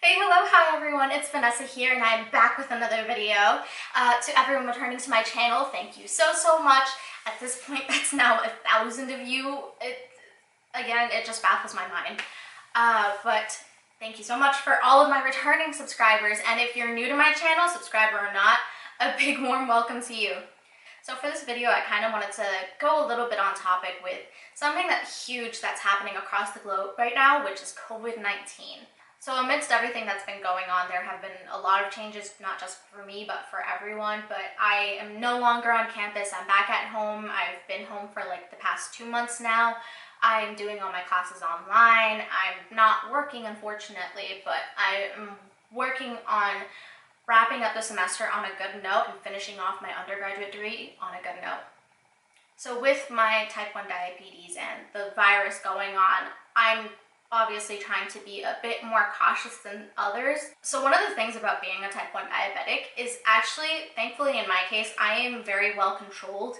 Hey, hello, hi everyone, it's Vanessa here and I'm back with another video. To everyone returning to my channel, thank you so much. At this point, that's now 1,000 of you. Again, it just baffles my mind. But thank you so much for all of my returning subscribers, and if you're new to my channel, subscriber or not, a big warm welcome to you. So for this video, I kind of wanted to go a little bit on topic with something that's huge that's happening across the globe right now, which is COVID-19. So amidst everything that's been going on, there have been a lot of changes, not just for me, but for everyone. But I am no longer on campus. I'm back at home. I've been home for like the past 2 months now. I'm doing all my classes online. I'm not working, unfortunately, but I am working on wrapping up the semester on a good note and finishing off my undergraduate degree on a good note. So with my type 1 diabetes and the virus going on, I'm obviously trying to be a bit more cautious than others. So one of the things about being a type 1 diabetic is actually, thankfully in my case, I am very well controlled,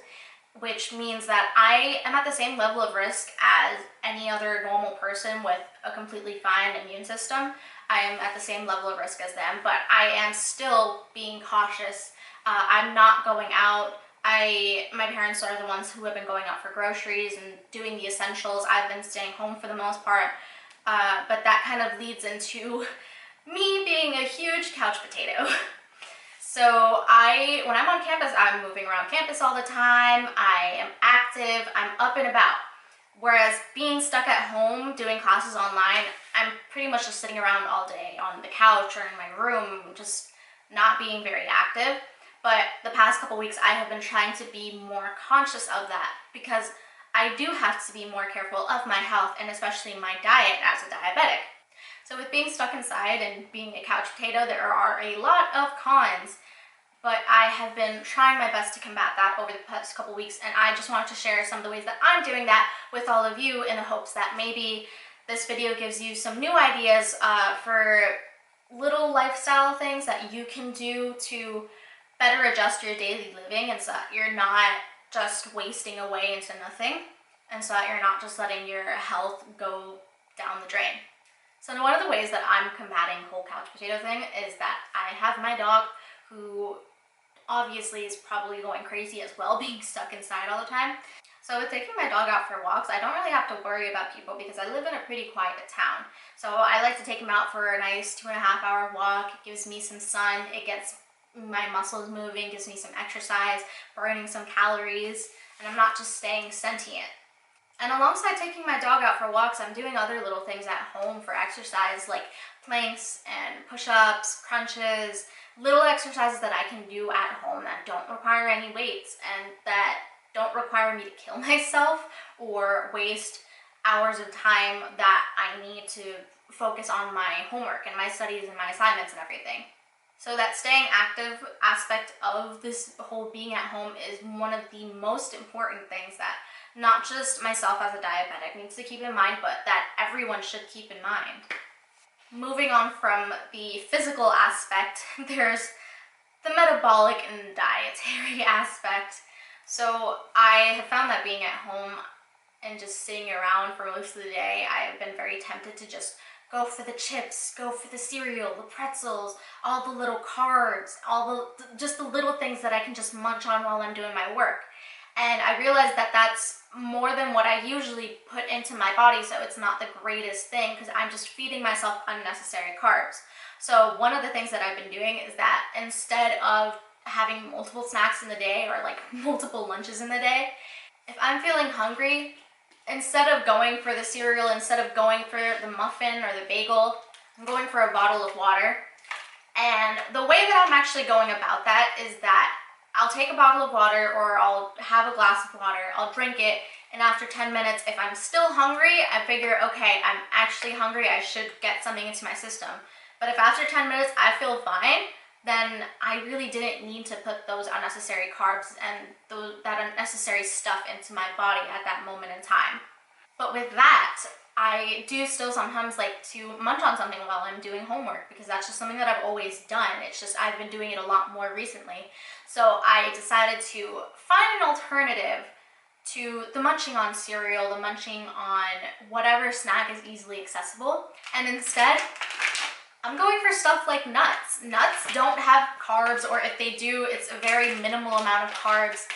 which means that I am at the same level of risk as any other normal person with a completely fine immune system. I am at the same level of risk as them, but I am still being cautious. I'm not going out. My parents are the ones who have been going out for groceries and doing the essentials. I've been staying home for the most part. But that kind of leads into me being a huge couch potato. So when I'm on campus, I'm moving around campus all the time. I am active, I'm up and about. Whereas being stuck at home doing classes online, I'm pretty much just sitting around all day on the couch or in my room, just not being very active. But the past couple weeks, I have been trying to be more conscious of that because I do have to be more careful of my health and especially my diet as a diabetic. So with being stuck inside and being a couch potato, there are a lot of cons, but I have been trying my best to combat that over the past couple weeks, and I just wanted to share some of the ways that I'm doing that with all of you in the hopes that maybe this video gives you some new ideas for little lifestyle things that you can do to better adjust your daily living, and so that you're not just wasting away into nothing, and so that you're not just letting your health go down the drain. So one of the ways that I'm combating the whole couch potato thing is that I have my dog, who obviously is probably going crazy as well, being stuck inside all the time. So with taking my dog out for walks, I don't really have to worry about people because I live in a pretty quiet town. So I like to take him out for a nice 2.5-hour walk. It gives me some sun, it gets my muscles moving, gives me some exercise, burning some calories, and I'm not just staying sentient. And alongside taking my dog out for walks, I'm doing other little things at home for exercise, like planks and push-ups, crunches, little exercises that I can do at home that don't require any weights and that don't require me to kill myself or waste hours of time that I need to focus on my homework and my studies and my assignments and everything. So that staying active aspect of this whole being at home is one of the most important things that not just myself as a diabetic needs to keep in mind, but that everyone should keep in mind. Moving on from the physical aspect, there's the metabolic and dietary aspect. So I have found that being at home and just sitting around for most of the day, I have been very tempted to just go for the chips, go for the cereal, the pretzels, all the little carbs, just the little things that I can just munch on while I'm doing my work. And I realized that that's more than what I usually put into my body, so it's not the greatest thing because I'm just feeding myself unnecessary carbs. So one of the things that I've been doing is that instead of having multiple snacks in the day or like multiple lunches in the day, if I'm feeling hungry, instead of going for the cereal, instead of going for the muffin or the bagel, I'm going for a bottle of water. And the way that I'm actually going about that is that I'll take a bottle of water or I'll have a glass of water, I'll drink it, and after 10 minutes, if I'm still hungry, I figure, okay, I'm actually hungry, I should get something into my system. But if after 10 minutes I feel fine, then I really didn't need to put those unnecessary carbs and that unnecessary stuff into my body at that moment in time. But with that, I do still sometimes like to munch on something while I'm doing homework because that's just something that I've always done. It's just I've been doing it a lot more recently. So I decided to find an alternative to the munching on cereal, the munching on whatever snack is easily accessible. And instead, I'm going for stuff like nuts. Nuts don't have carbs, or if they do, it's a very minimal amount of carbs.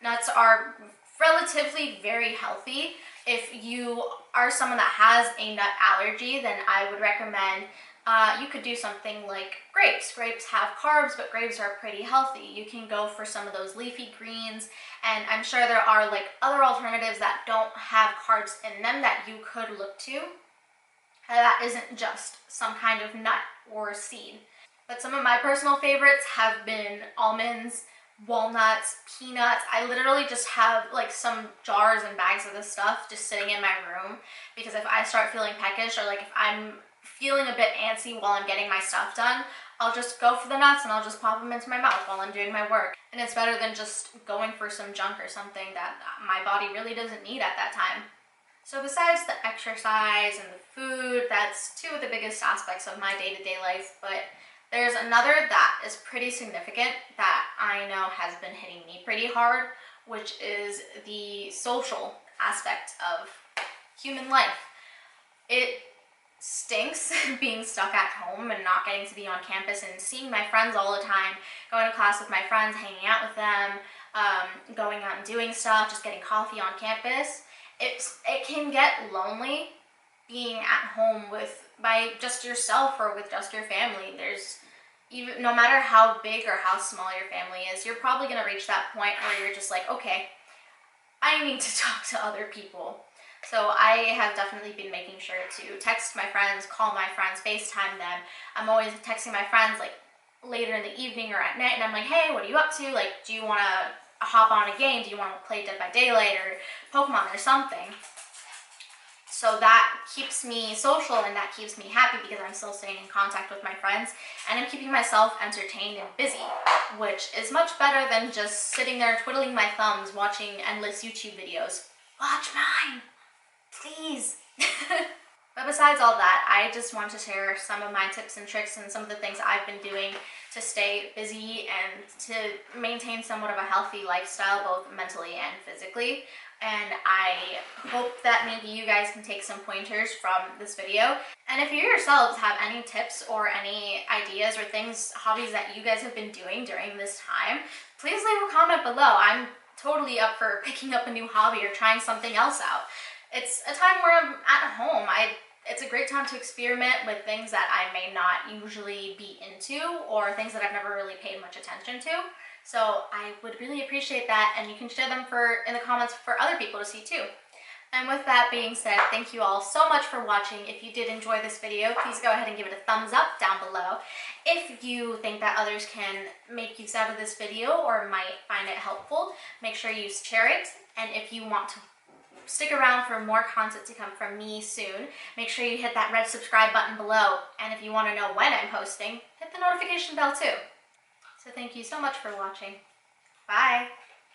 Nuts are relatively very healthy. If you are someone that has a nut allergy, then I would recommend you could do something like grapes. Grapes have carbs, but grapes are pretty healthy. You can go for some of those leafy greens, and I'm sure there are like other alternatives that don't have carbs in them that you could look to. That isn't just some kind of nut or seed. But some of my personal favorites have been almonds, walnuts, peanuts. I literally just have like some jars and bags of this stuff just sitting in my room, because if I start feeling peckish, or like if I'm feeling a bit antsy while I'm getting my stuff done, I'll just go for the nuts and I'll just pop them into my mouth while I'm doing my work. And it's better than just going for some junk or something that my body really doesn't need at that time. So besides the exercise and the food, that's two of the biggest aspects of my day-to-day life, but there's another that is pretty significant that I know has been hitting me pretty hard, which is the social aspect of human life. It stinks being stuck at home and not getting to be on campus and seeing my friends all the time, going to class with my friends, hanging out with them, going out and doing stuff, just getting coffee on campus. It can get lonely being at home by just yourself or with just your family. Even no matter how big or how small your family is, you're probably going to reach that point where you're just like, okay, I need to talk to other people. So I have definitely been making sure to text my friends, call my friends, FaceTime them. I'm always texting my friends like later in the evening or at night, and I'm like, hey, what are you up to? Like, do you want to hop on a game? Do you want to play Dead by Daylight or Pokemon or something? So that keeps me social and that keeps me happy, because I'm still staying in contact with my friends and I'm keeping myself entertained and busy, which is much better than just sitting there twiddling my thumbs watching endless YouTube videos. Watch mine, please. But besides all that, I just want to share some of my tips and tricks and some of the things I've been doing to stay busy and to maintain somewhat of a healthy lifestyle, both mentally and physically. And I hope that maybe you guys can take some pointers from this video. And if you yourselves have any tips or any ideas or things, hobbies that you guys have been doing during this time, please leave a comment below. I'm totally up for picking up a new hobby or trying something else out. It's a time where I'm at home. It's a great time to experiment with things that I may not usually be into, or things that I've never really paid much attention to. So I would really appreciate that, and you can share them in the comments for other people to see too. And with that being said, thank you all so much for watching. If you did enjoy this video, please go ahead and give it a thumbs up down below. If you think that others can make use out of this video or might find it helpful, make sure you share it. And if you want to stick around for more content to come from me soon, make sure you hit that red subscribe button below. And if you want to know when I'm posting, hit the notification bell too. So thank you so much for watching. Bye!